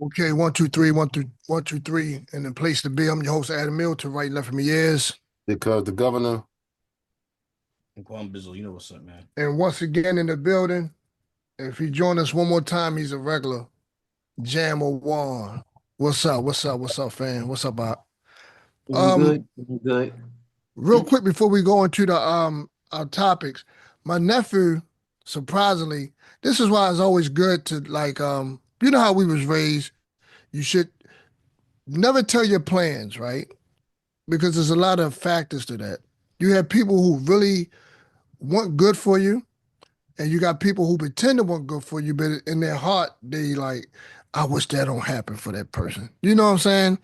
Okay, one, two, three, one, two, one, two, three, and the place to be. I'm your host, Adam Mill. To right and left of me is, Because the governor, Quan Bizzle, you know what's up, man. and once again in the building. If he join us one more time, he's a regular. Jammer One. What's up? What's up? What's up, fam? What's up, Bob? Um, Good. Real quick before we go into the our topics, my nephew, surprisingly, this is why it's always good to you know how we was raised. You should never tell your plans, right? Because there's a lot of factors to that. You have people who really want good for you, and you got people who pretend to want good for you, but in their heart, they like, I wish that don't happen for that person. You know what I'm saying?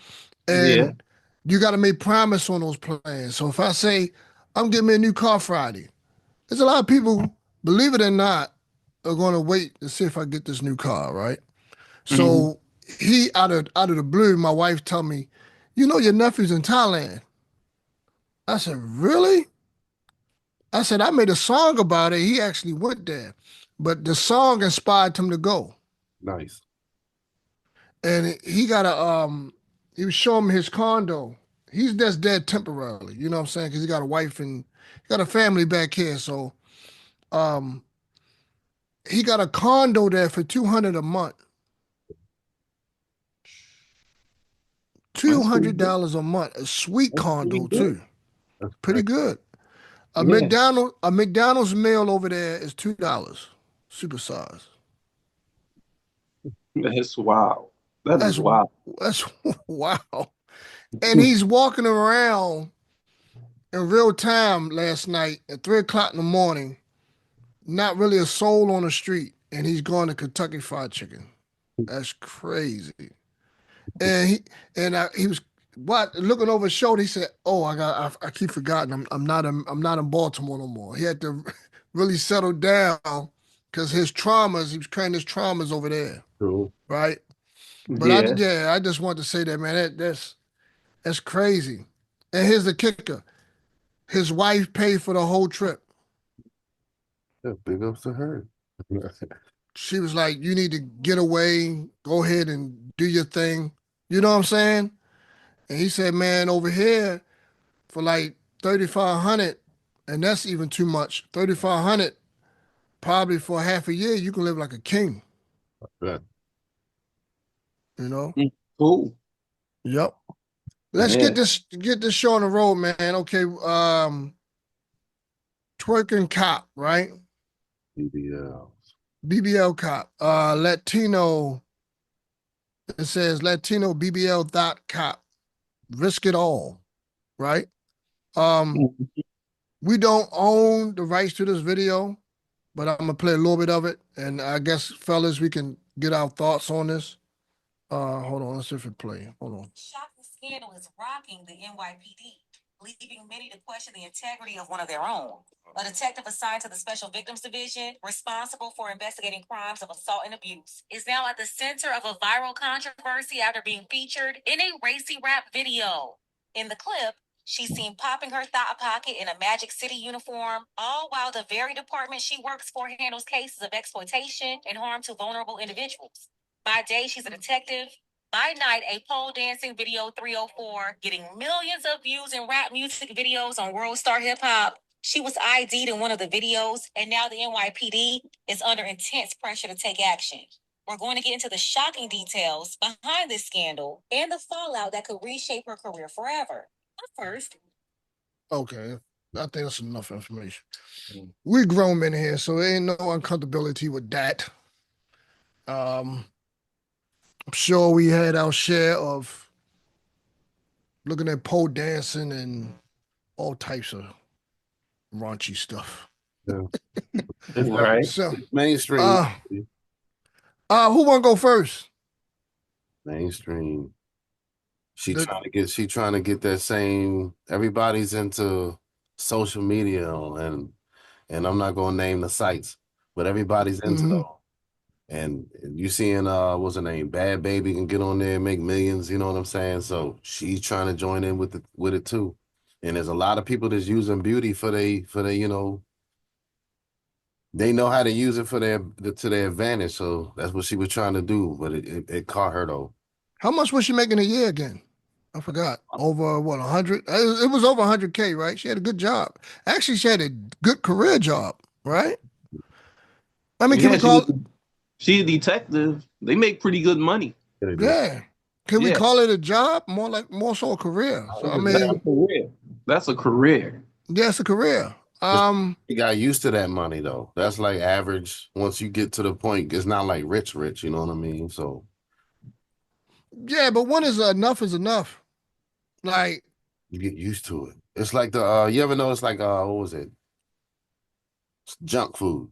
Yeah. And you got to make promise on those plans. So if I say, I'm getting me a new car Friday, there's a lot of people, believe it or not, are going to wait to see if I get this new car, right? So he, out of the blue, my wife told me, you know your nephew's in Thailand. I said, really? I said, I made a song about it. He actually went there. But the song inspired him to go. nice. And he was showing me his condo. He's just dead temporarily, you know what I'm saying? Because he got a wife and he got a family back here. So um he got a condo there for 200 a month. $200 a month. A sweet condo too. That's Pretty great. good. A Yeah. McDonald's meal over there is $2. Supersize. That's wild. That That's is wild. that's wow. And he's walking around in real time last night at 3 o'clock in the morning, not really a soul on the street, and he's going to Kentucky Fried Chicken. That's crazy. And he was looking over his shoulder. He said, "Oh, I keep forgetting. I'm not in Baltimore no more." He had to really settle down because his traumas. He was carrying his traumas over there, True. right? But Yeah. I just wanted to say that, man. That's crazy. And here's the kicker: his wife paid for the whole trip. Yeah, big ups to her. She was like, "You need to get away. Go ahead and do your thing." You know what I'm saying? And he said, "Man, over here for like 3,500, and that's even too much. 3,500, probably for half a year, you can live like a king." Yeah. You know? Cool. Yep. Let's Yeah. get this show on the road, man. Okay. Twerking cop, right? BBL. BBL cop. Latino. It says Latino BBL dot cop. Risk it all, right? Um, we don't own the rights to this video, but I'm gonna play a little bit of it, and I guess, fellas, we can get our thoughts on this. Hold on, let's see if it play. Hold on. Shocking scandal is rocking the NYPD, leaving many to question the integrity of one of their own. A detective assigned to the Special Victims Division, responsible for investigating crimes of assault and abuse, is now at the center of a viral controversy after being featured in a racy rap video. In the clip, she's seen popping her thigh pocket in a Magic City uniform, all while the very department she works for handles cases of exploitation and harm to vulnerable individuals. By day, she's a detective. By night, a pole dancing video 304, getting millions of views in rap music videos on World Star Hip Hop. She was ID'd in one of the videos, and now the NYPD is under intense pressure to take action. We're going to get into the shocking details behind this scandal and the fallout that could reshape her career forever. But first, Okay, I think that's enough information. We grown men here, so there ain't no uncomfortability with that. I'm sure we had our share of looking at pole dancing and all types of raunchy stuff. Yeah. Right. So, Mainstream. uh, who want to go first? Mainstream. The- She trying to get that same. Everybody's into social media and I'm not gonna name the sites, but everybody's into Mhm. those. And you seeing what's her name? Bad Baby can get on there and make millions, you know what I'm saying? So she's trying to join in with it too. And there's a lot of people that's using beauty for they, you know, They know how to use it for to their advantage. So that's what she was trying to do, but it caught her though. How much was she making a year again? I forgot. Over what, 100? It was over 100K, right? She had a good job. Actually, she had a good career job, right? I mean, can Yeah, we call? she a detective. They make pretty good money. Yeah. Can we Yeah. call it a job? More so a career. So I That's a mean, career. That's a career. yeah, it's a career. She got used to that money though. That's like average. Once you get to the point, it's not like rich. You know what I mean? So Yeah, but when is enough is enough? Like, you get used to it. It's like the you ever notice like what was it? Junk food.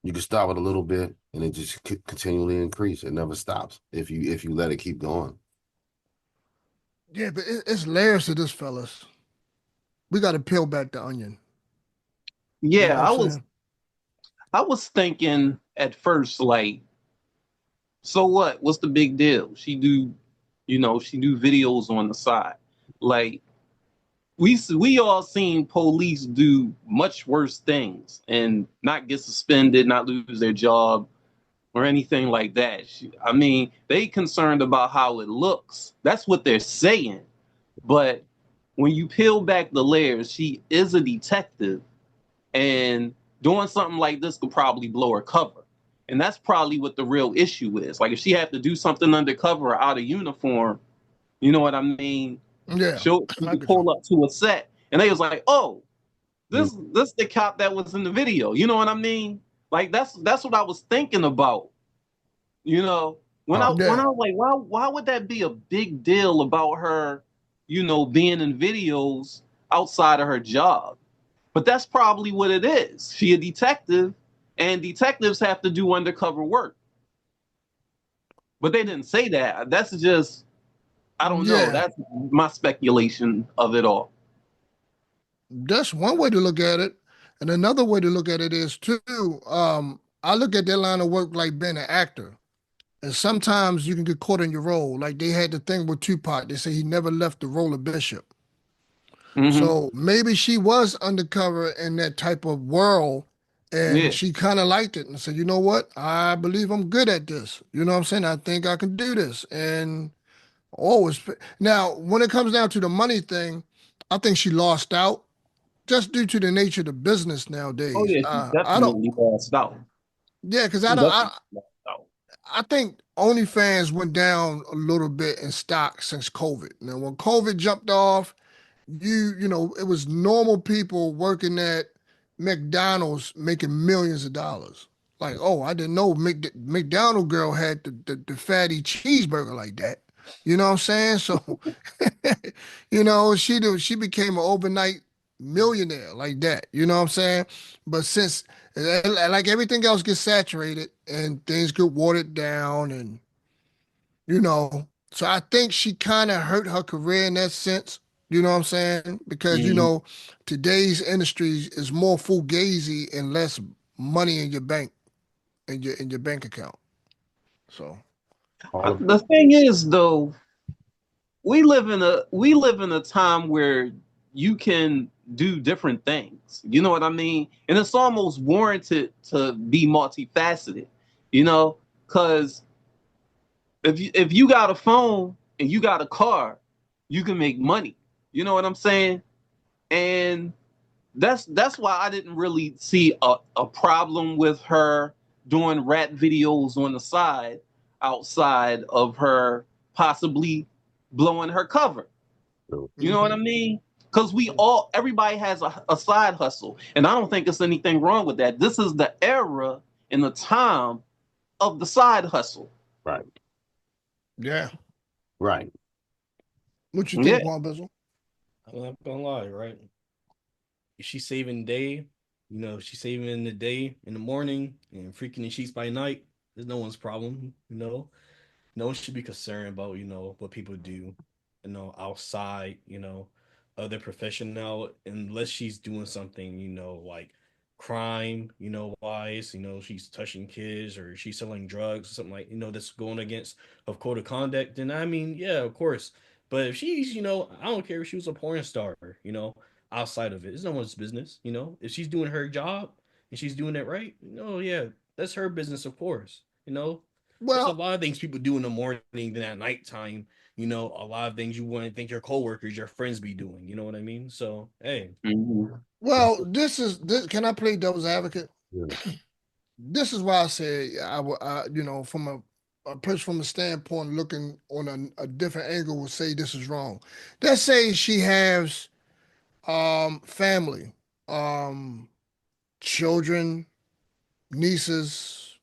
You can start with a little bit and it just continually increase. It never stops if you let it keep going. yeah, but it's layers to this, fellas. We got to peel back the onion. You know Yeah, what I'm saying? I was thinking at first, like, so what? What's the big deal? She do videos on the side. Like, we all seen police do much worse things and not get suspended, not lose their job or anything like that. I mean, they concerned about how it looks. That's what they're saying. But when you peel back the layers, she is a detective, and doing something like this could probably blow her cover. And that's probably what the real issue is. Like if she had to do something undercover or out of uniform, you know what I mean? Yeah. She I could get pull you. up to a set, and they was like, "Oh, this the cop that was in the video." You know what I mean? Like that's what I was thinking about. You know, when I Yeah. was like, why would that be a big deal about her, being in videos outside of her job? But that's probably what it is. She a detective, and detectives have to do undercover work. But they didn't say that. That's just I don't know. Yeah. That's my speculation of it all. That's one way to look at it. And another way to look at it is too, I look at their line of work like being an actor. And sometimes you can get caught in your role. Like they had the thing with Tupac. They say he never left the role of Bishop. Mm-hmm. So maybe she was undercover in that type of world and Yeah. she kind of liked it and said, you know what? I believe I'm good at this. You know what I'm saying? I think I can do this. And always. Now, when it comes down to the money thing, I think she lost out just due to the nature of the business Oh nowadays. yeah, she I don't, definitely lost out. yeah, because She definitely lost out. I think OnlyFans went down a little bit in stock since COVID. Now, when COVID jumped off, it was normal people working at McDonald's making millions of dollars. Like, oh, I didn't know McDonald girl had the fatty cheeseburger like that. You know what I'm saying? So, she became an overnight millionaire like that. You know what I'm saying? But since like everything else gets saturated and things get watered down and so I think she kind of hurt her career in that sense. You know what I'm saying? Because Mhm. today's industry is more fugazi and less money in your bank in your bank account. So The thing is, though, we live in a time where you can do different things. You know what I mean? And it's almost warranted to be multifaceted. Because if you got a phone and you got a car, you can make money. You know what I'm saying? And that's why I didn't really see a problem with her doing rap videos on the side outside of her possibly blowing her cover. You know what I mean? Because everybody has a side hustle. And I don't think there's anything wrong with that. This is the era and the time of the side hustle. Right. yeah, Right. what you Yeah. think, Juan Bizzle? I'm not gonna lie, right? She's saving day, she's saving in the day in the morning and freaking the sheets by night. There's no one's problem. No one should be concerned about, what people do, outside, of their profession now, unless she's doing something, like crime, wise, she's touching kids or she's selling drugs or something like, that's going against of code of conduct. Then I mean, yeah, of course. But if she's, I don't care if she was a porn star, outside of it, it's no one's business, If she's doing her job and she's doing it right, no, yeah, that's her business, of course. There's a Well, lot of things people do in the morning than at nighttime. A lot of things you wouldn't think your coworkers, your friends be doing. You know what I mean? So, hey, Mhm. well, this. Can I play devil's advocate? Yeah. This is why I say from a person from a standpoint looking on a different angle would say this is wrong. Let's say she has family, um, children, nieces,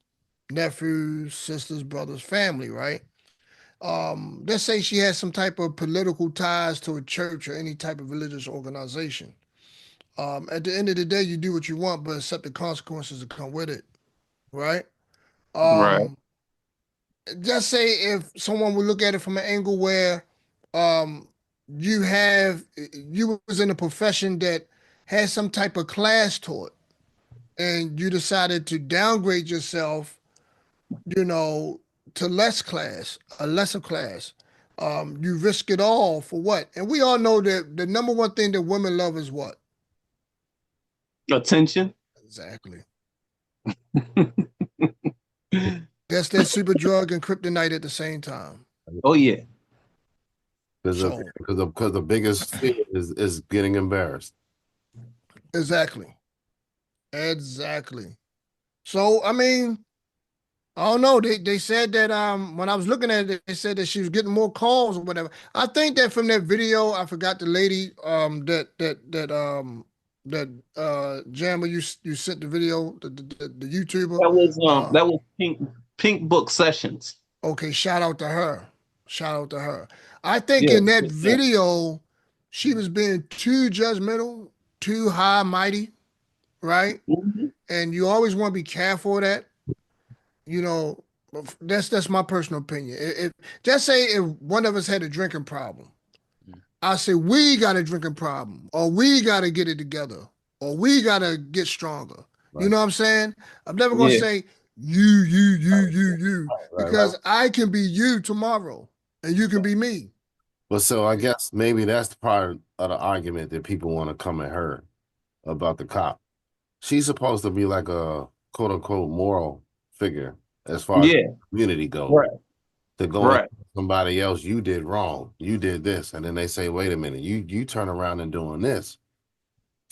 nephews, sisters, brothers, family, right? Let's say she has some type of political ties to a church or any type of religious organization. At the end of the day, you do what you want, but accept the consequences that come with it, right? Right. Um, just say if someone would look at it from an angle where um, you was in a profession that had some type of class to it, and you decided to downgrade yourself, you know, to a lesser class. You risk it all for what? And we all know that the number one thing that women love is what? Attention. Exactly. That's that super drug and kryptonite at the same time. Oh yeah. So Because the biggest fear is getting embarrassed. exactly. Exactly. So I mean, I don't know. They said that when I was looking at it, they said that she was getting more calls or whatever. I think that from that video, I forgot the lady that Jammer you sent the video, the YouTuber. Uh That was Pink Book Sessions. okay, shout out to her. Shout out to her. I think Yeah. in that Yeah. video, she was being too judgmental, too high mighty, right? Mhm. And you always want to be careful of that. You know, that's my personal opinion. If just say if one of us had a drinking problem, I say we got a drinking problem, or we got to get it together, or we got to get stronger. You Right. know what I'm saying? I'm never gonna Yeah. say you, Right. because I can be you tomorrow, and you can be me. But so I guess maybe that's the part of the argument that people want to come at her about the cop. She's supposed to be like a quote unquote moral figure as far as the Yeah. community goes. Right. To go and Right. tell somebody else, you did wrong, you did this, and then they say, wait a minute, you turn around and doing this.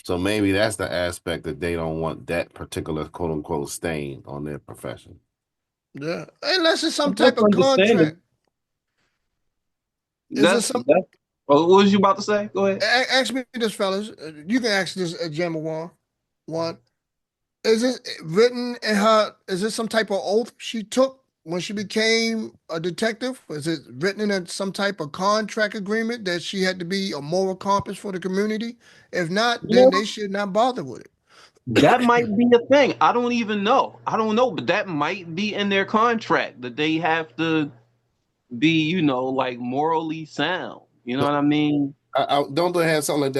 So maybe that's the aspect that they don't want that particular quote unquote stain on their profession. Yeah, unless it's some That's type of understandable. contract. Is there some? That's what was you about to say? Go ahead. Ask me this, fellas. You can ask this at Gemma one. Is it written in her? Is this some type of oath she took when she became a detective? Is it written in some type of contract agreement that she had to be a moral compass for the community? If not, You then know, they should not bother with it. that might be a thing. I don't even know. I don't know, but that might be in their contract that they have to be, like morally sound. You know what I mean? Don't they have something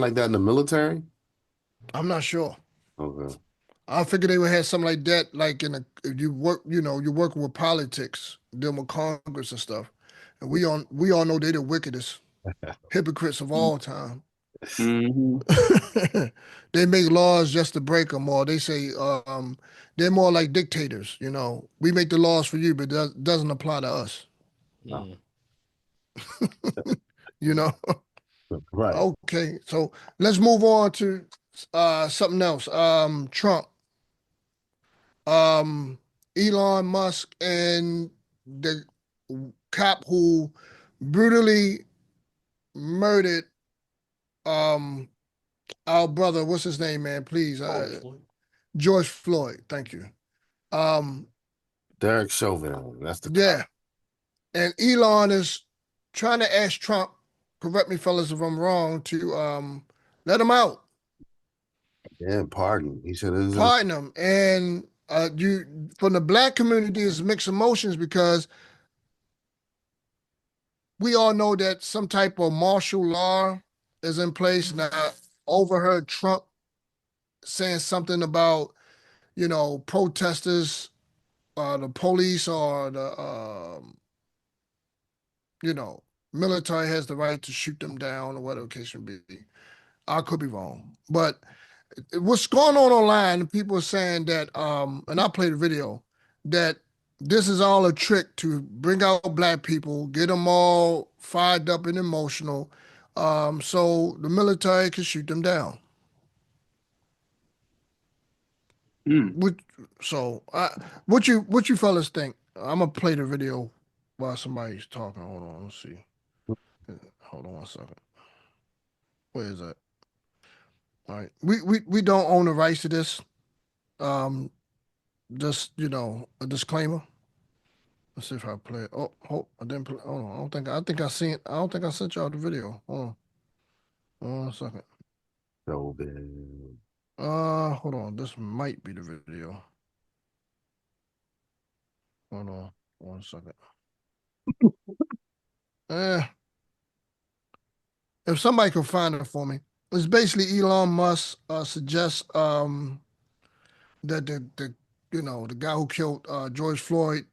like that in the military? I'm not sure. Okay. I figured they would have something like that, like if you work, you're working with politics, dealing with Congress and stuff. And we all know they're the wickedest hypocrites of all time. Hmm. They make laws just to break them, or they say they're more like dictators. We make the laws for you, but doesn't apply to us. mm. You know. Right. Okay, so let's move on to something else. Trump, um, Elon Musk, and the cop who brutally murdered um our brother. What's his name, man? Please, George Floyd. Thank you. Um, Derek Chauvin. That's the cop. yeah, and Elon is trying to ask Trump, correct me, fellas, if I'm wrong, to let him out, Yeah, pardon. He said it is. pardon him, and you from the black community is mixed emotions because we all know that some type of martial law is in place now. Overheard Trump saying something about protesters, the police or the you know, military has the right to shoot them down or whatever the case may be. I could be wrong, but what's going on online, people are saying that, and I played a video, that this is all a trick to bring out black people, get them all fired up and emotional, so the military can shoot them down. What, so, what you fellas think? I'm gonna play the video while somebody's talking. Hold on, let's see. Hold on 1 second. Where is that? All right, we don't own the rights to this. Just a disclaimer. Let's see if I play it. Oh, I didn't play. Hold on, I think I seen. I don't think I sent y'all the video. Hold on 1 second. So bad. Hold on. This might be the video. Hold on 1 second. If somebody can find it for me, it's basically Elon Musk suggests that the guy who killed George Floyd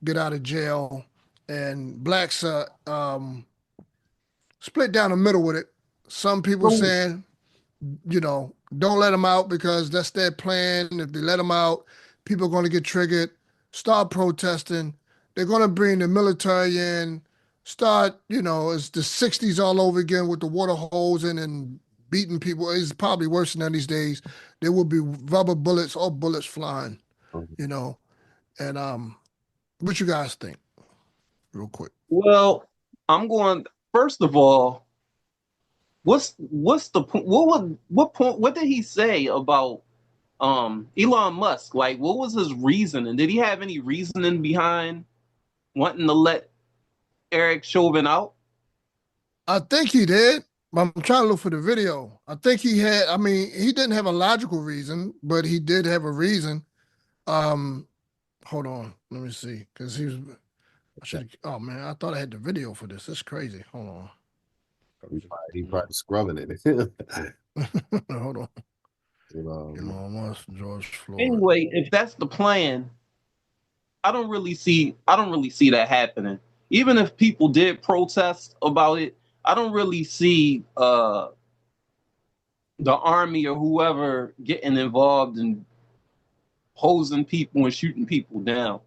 get out of jail, and blacks split down the middle with it. Some people saying, don't let them out because that's their plan. If they let them out, people are going to get triggered, start protesting. They're going to bring the military in, start, it's the 60s all over again with the water hosing and beating people. It's probably worse than that these days. There will be rubber bullets or bullets flying, and what you guys think, real quick? Well, I'm going, first of all, what's the point? What did he say about Elon Musk? Like, what was his reason? And did he have any reasoning behind wanting to let Eric Chauvin out? I think he did. I'm trying to look for the video. I think he had, he didn't have a logical reason, but he did have a reason. Hold on, let me see, because oh man, I thought I had the video for this. That's crazy. Hold on. He probably scrubbing it. Hold on. Elon Musk, George Floyd. Anyway, if that's the plan, I don't really see that happening. Even if people did protest about it, I don't really see the army or whoever getting involved in hosing people and shooting people down.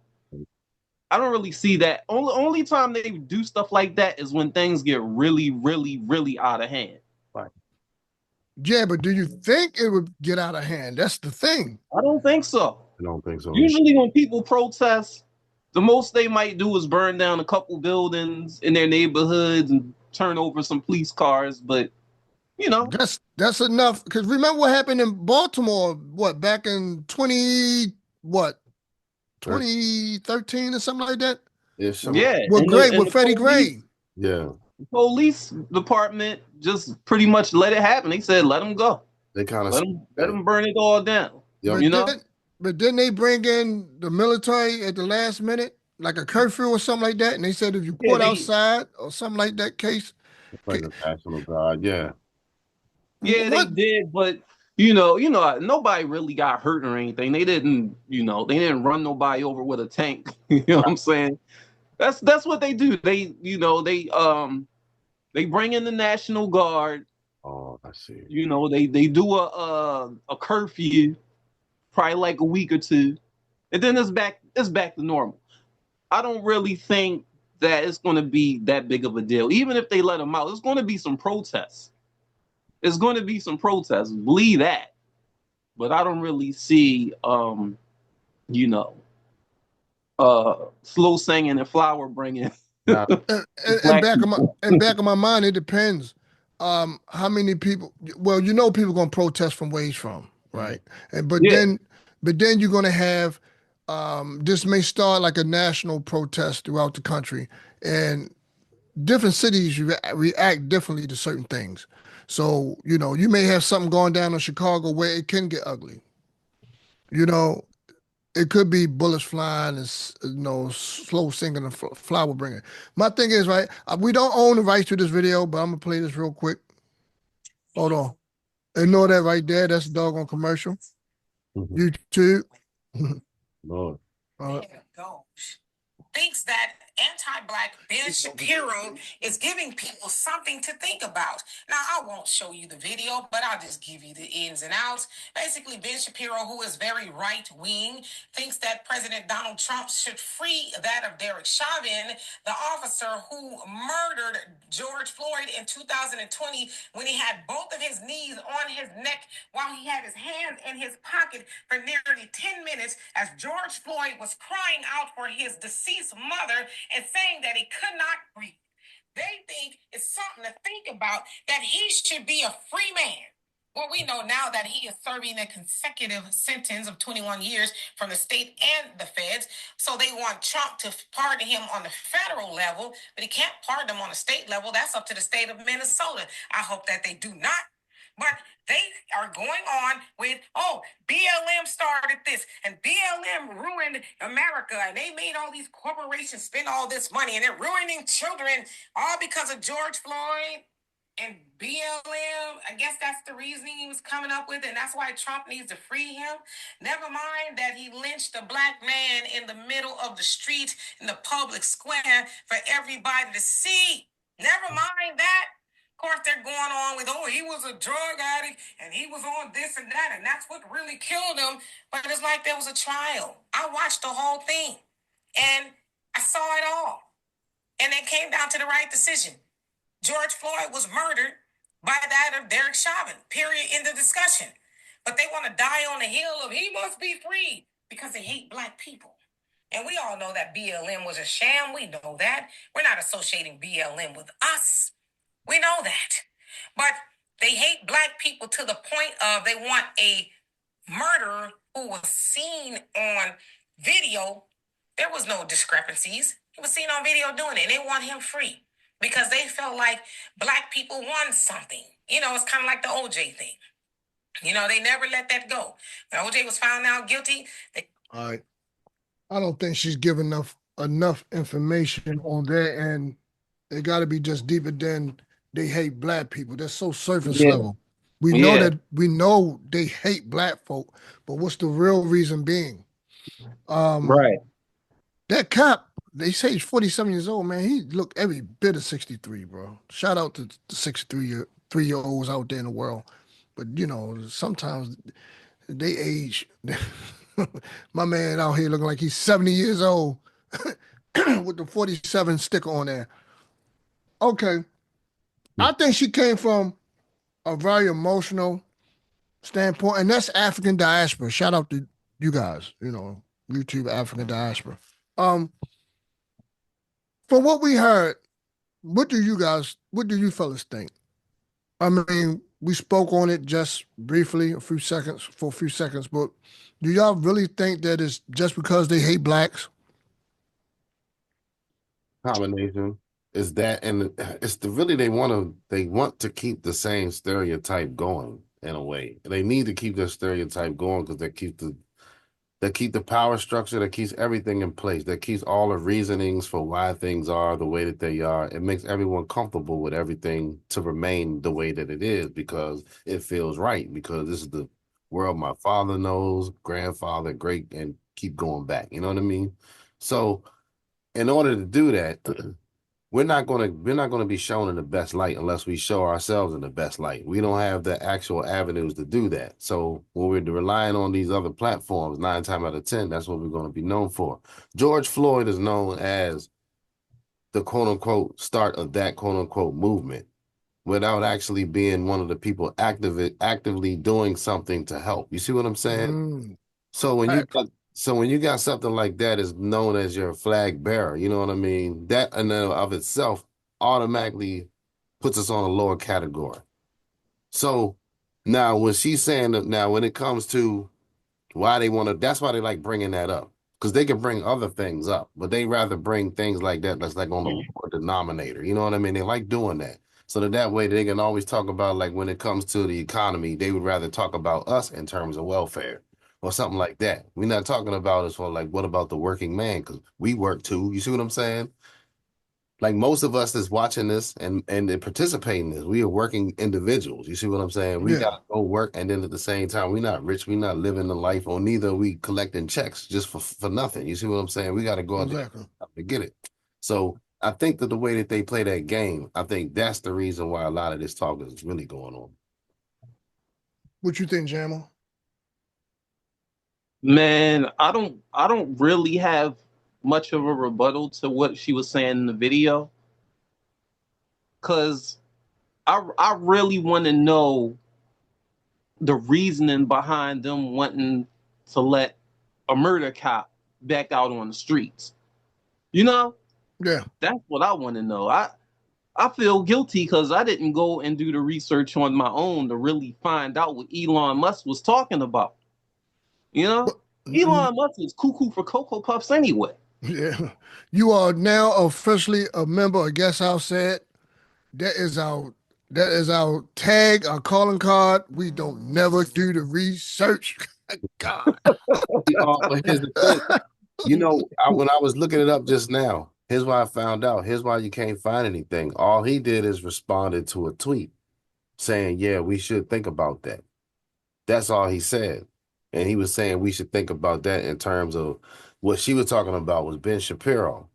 I don't really see that. Only time they do stuff like that is when things get really, really, really out of hand. Right. Yeah, but do you think it would get out of hand? That's the thing. I don't think so. I don't think so. Usually when people protest, the most they might do is burn down a couple buildings in their neighborhoods and turn over some police cars, but that's enough. Because remember what happened in Baltimore, back in 2013 or something like that? Yeah. With Freddie Gray. Yeah. The police department just pretty much let it happen. They said, let them go. They kind of let them burn it all down. Yep. But didn't they bring in the military at the last minute, like a curfew or something like that? And they said if you caught outside or something like that case. Like the National Guard, yeah. Yeah, they did, but nobody really got hurt or anything. They didn't run nobody over with a tank. You know what I'm saying? That's what they do. They bring in the National Guard. Oh, I see. They do a curfew, probably like a week or two, and then it's back to normal. I don't really think that it's going to be that big of a deal. Even if they let them out, there's going to be some protests. It's going to be some protests, believe that. But I don't really see, slow singing and flower bringing. And back of my mind, it depends. How many people? Well, people gonna protest from where he's from, right? But then you're gonna have this may start like a national protest throughout the country, and different cities react differently to certain things. So you may have something going down in Chicago where it can get ugly. It could be bullets flying and slow singing and flower bringing. My thing is, right, we don't own the rights to this video, but I'm gonna play this real quick. Hold on. Ignore that right there. That's a doggone commercial. YouTube. Lord. Thinks that anti-Black Ben Shapiro is giving people something to think about. Now, I won't show you the video, but I'll just give you the ins and outs. Basically, Ben Shapiro, who is very right-wing, thinks that President Donald Trump should free that of Derek Chauvin, the officer who murdered George Floyd in 2020 when he had both of his knees on his neck while he had his hands in his pocket for nearly 10 minutes as George Floyd was crying out for his deceased mother and saying that he could not breathe. They think it's something to think about that he should be a free man. Well, we know now that he is serving a consecutive sentence of 21 years from the state and the feds. So they want Trump to pardon him on the federal level, but he can't pardon him on the state level. That's up to the state of Minnesota. I hope that they do not. But they are going on with, oh, BLM started this and BLM ruined America and they made all these corporations spend all this money and they're ruining children all because of George Floyd and BLM. I guess that's the reasoning he was coming up with, and that's why Trump needs to free him. Never mind that he lynched a Black man in the middle of the street in the public square for everybody to see. Never mind that. Of course, they're going on with, oh, he was a drug addict and he was on this and that, and that's what really killed him. But it's like there was a trial. I watched the whole thing and I saw it all. And it came down to the right decision. George Floyd was murdered by that of Derek Chauvin, period, in the discussion. But they want to die on the hill of he must be free because they hate Black people. And we all know that BLM was a sham. We know that. We're not associating BLM with us. We know that. But they hate Black people to the point of they want a murderer who was seen on video. There was no discrepancies. He was seen on video doing it, and they want him free because they felt like Black people won something. You know, it's kind of like the OJ thing. You know, they never let that go. When OJ was found out guilty, they... All right. I don't think she's giving enough information on that, and it got to be just deeper than they hate Black people. That's so surface level. We know they hate Black folk, but what's the real reason being? Right. That cop, they say he's 47 years old, man. He looked every bit of 63, bro. Shout out to the 63-year-olds out there in the world. But, you know, sometimes they age. My man out here looking like he's 70 years old with the 47 sticker on there. Okay. I think she came from a very emotional standpoint, and that's African diaspora. Shout out to you guys, you know, YouTube African diaspora. From what we heard, what do you fellas think? I mean, we spoke on it just briefly, for a few seconds, but do y'all really think that it's just because they hate Blacks? Combination is that, and it's they want to keep the same stereotype going in a way. They need to keep their stereotype going because they keep the power structure, that keeps everything in place, that keeps all the reasonings for why things are the way that they are. It makes everyone comfortable with everything to remain the way that it is because it feels right, because this is the world my father knows, grandfather, great, and keep going back. You know what I mean? So in order to do that, we're not gonna be shown in the best light unless we show ourselves in the best light. We don't have the actual avenues to do that. So when we're relying on these other platforms, 9 times out of 10, that's what we're going to be known for. George Floyd is known as the quote unquote start of that quote unquote movement without actually being one of the people actively doing something to help. You see what I'm saying? So when you got something like that is known as your flag bearer, you know what I mean? That in and of itself automatically puts us on a lower category. So now when she's saying that, now when it comes to why they want to, that's why they like bringing that up. Because they can bring other things up, but they rather bring things like that that's like on the lower denominator. You know what I mean? They like doing that. So that way they can always talk about, like, when it comes to the economy, they would rather talk about us in terms of welfare or something like that. We're not talking about as for like, what about the working man? Because we work too. You see what I'm saying? Like most of us that's watching this and participating in this, we are working individuals. You see what I'm saying? We got to go work, and then at the same time, we're not rich. We're not living the life on neither. We collecting checks just for nothing. You see what I'm saying? We got to go out there to get it. So I think that the way that they play that game, I think that's the reason why a lot of this talk is really going on. What you think, Jamal? Man, I don't really have much of a rebuttal to what she was saying in the video, cuz I really want to know the reasoning behind them wanting to let a murder cop back out on the streets. You know, Yeah. that's what I want to know. I feel guilty because I didn't go and do the research on my own to really find out what Elon Musk was talking about. You know, Elon Musk is cuckoo for Cocoa Puffs anyway. Yeah. You are now officially a member of Guess How Said. That is our tag, our calling card. We don't never do the research. God. But here's the thing. When I was looking it up just now, here's why I found out. Here's why you can't find anything. All he did is responded to a tweet saying, yeah, we should think about that. That's all he said. And he was saying we should think about that in terms of what she was talking about was Ben Shapiro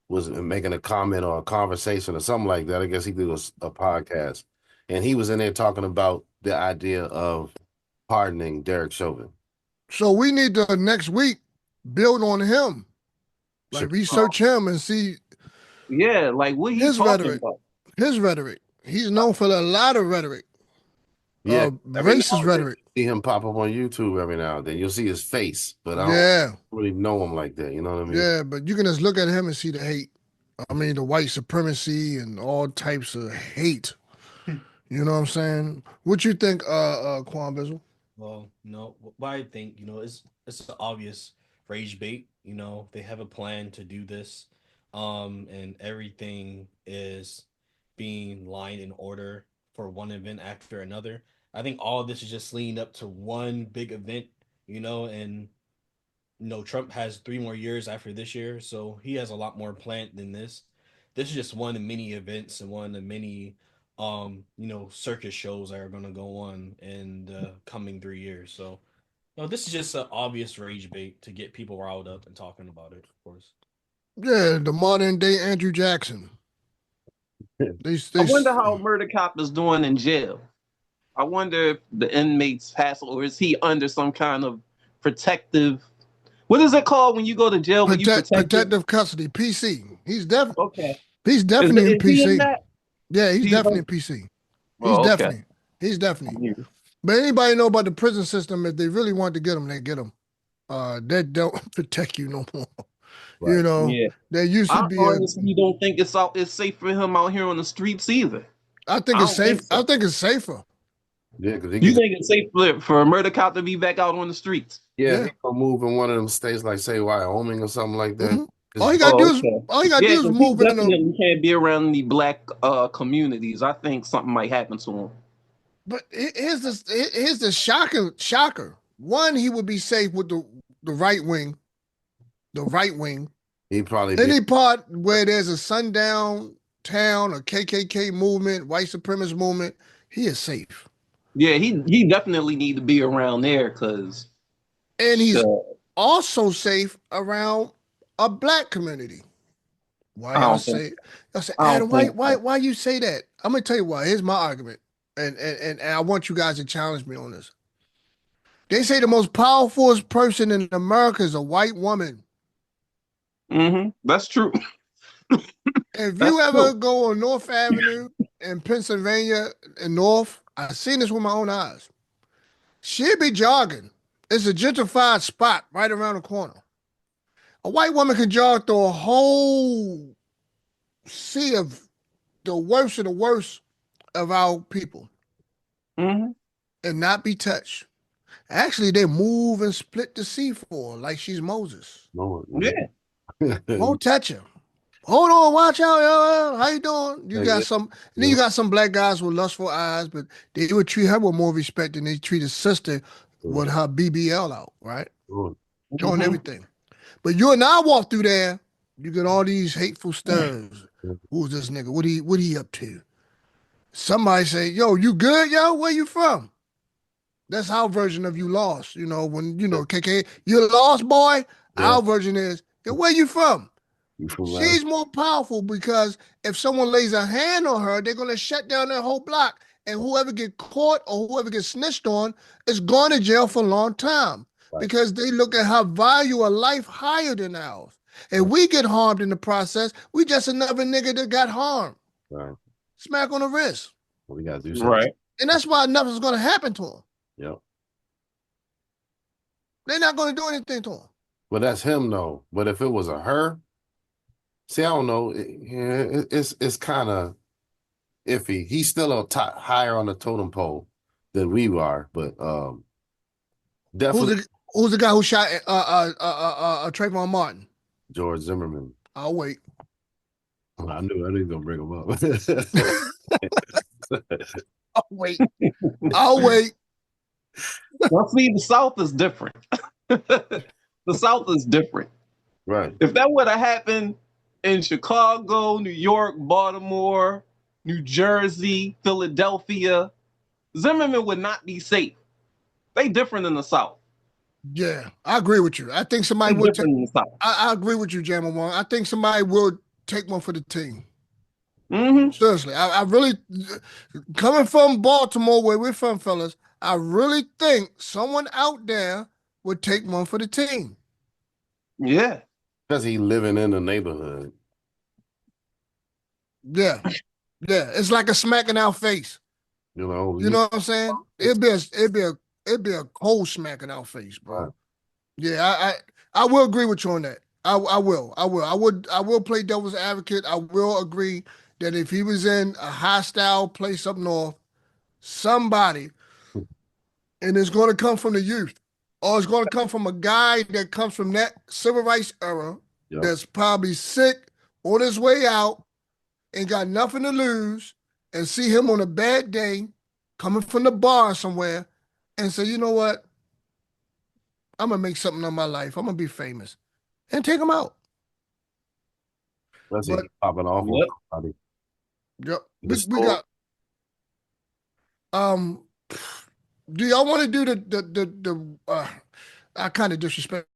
was making a comment or a conversation or something like that. I guess he did a podcast. And he was in there talking about the idea of pardoning Derek Chauvin. So we need to next week build on him. Like research him and see Yeah, like what he's his talking rhetoric. about. His rhetoric. He's known for a lot of rhetoric. Yeah, Racist rhetoric. See him pop up on YouTube every now and then. You'll see his face, but I don't really know him like that. You know what I mean? Yeah, but you can just look at him and see the hate. I mean, the white supremacy and all types of hate. You know what I'm saying? What you think, Quan Bizzle? Well, what I think, it's an obvious rage bait. They have a plan to do this, and everything is being lined in order for one event after another. I think all of this is just leading up to one big event, and Trump has 3 more years after this year, so he has a lot more planned than this. This is just one of the many events and one of the many circus shows that are going to go on in the coming 3 years. So this is just an obvious rage bait to get people riled up and talking about it, of course. Yeah, the modern day Andrew Jackson. I wonder how Murder Cop is doing in jail. I wonder if the inmates pass, or is he under some kind of protective? What is it called when you go to jail? Protective custody, PC. He's definitely okay. He's definitely in PC. In that? Yeah, he's definitely in PC. He's definitely. But anybody know about the prison system? If they really want to get him, they get him. They don't protect you no more. Right. There used to be. Honestly, don't think it's safe for him out here on the streets either. I think it's safe. I think it's safer. Yeah, because you think it's safe for a murder cop to be back out on the streets? Yeah, he gonna move in one of them states, like say Wyoming or something like that. Mm-hmm. All you gotta do is move in. Definitely can't be around the black communities. I think something might happen to him. But here's the shocker. One, he would be safe with the right wing. The right wing. He probably any part where there's a sundown town, a KKK movement, white supremacist movement, he is safe. Yeah, he definitely need to be around there because. And he's also safe around a black community. Why y'all say Adam? Why you say that? I'm gonna tell you why. Here's my argument, and I want you guys to challenge me on this. They say the most powerful person in America is a white woman. Mm-hmm. That's true. If you ever go on North Avenue in Pennsylvania and North, I've seen this with my own eyes. She'd be jogging. It's a gentrified spot right around the corner. A white woman can jog through a whole sea of the worst of our people and not be touched. Actually, they move and split the sea for her like she's Moses. Won't touch her. Hold on, watch out, yo. How you doing? You got some. Then you got some black guys with lustful eyes, but they would treat her with more respect than they treat his sister with her BBL out, right? Showing everything. But you and I walk through there, you get all these hateful stares. Who's this nigga? What he up to? Somebody say, yo, you good, yo? Where you from? That's our version of you lost. When KK, you lost, boy. Our version is, yo, where you from? You feel me? She's more powerful because if someone lays a hand on her, they're gonna shut down that whole block. And whoever get caught or whoever gets snitched on is going to jail for a long time. Right. Because they look at her value a life higher than ours. If we get harmed in the process, we just another nigga that got harmed. Right. Smack on the wrist. Well, we gotta do something. Right. And that's why nothing's gonna happen to them. Yep. They're not gonna do anything to them. But that's him though. But if it was a her, see, I don't know. It's kind of iffy. He's still a top higher on the totem pole than we are, but definitely Who's the guy who shot Trayvon Martin? George Zimmerman. I'll wait. I knew he was gonna bring him up. I'll wait. I'll wait. Well, see, the South is different. The South is different. Right. If that would have happened in Chicago, New York, Baltimore, New Jersey, Philadelphia, Zimmerman would not be safe. They different in the South. Yeah, I agree with you. I think somebody They would take. different in the South. I agree with you, Jammer One. I think somebody will take one for the team. Mm-hmm. Seriously, I really, coming from Baltimore, where we're from, fellas, I really think someone out there would take one for the team. Yeah. Because he living in the neighborhood. Yeah, yeah. It's like a smack in our face. You know. You know what I'm saying? It'd be a cold smack in our face, bro. Right. Yeah, I will agree with you on that. I will play devil's advocate. I will agree that if he was in a hostile place up north, somebody, and it's going to come from the youth, or it's going to come from a guy that comes from that civil rights era Yep. that's probably sick, on his way out, ain't got nothing to lose, and see him on a bad day, coming from the bar somewhere, and say, you know what? I'm going to make something of my life. I'm going to be famous. And take him out. Let's But- see, popping off on Yep. somebody. Yep. The We store- got do y'all want to do the I kind of disrespect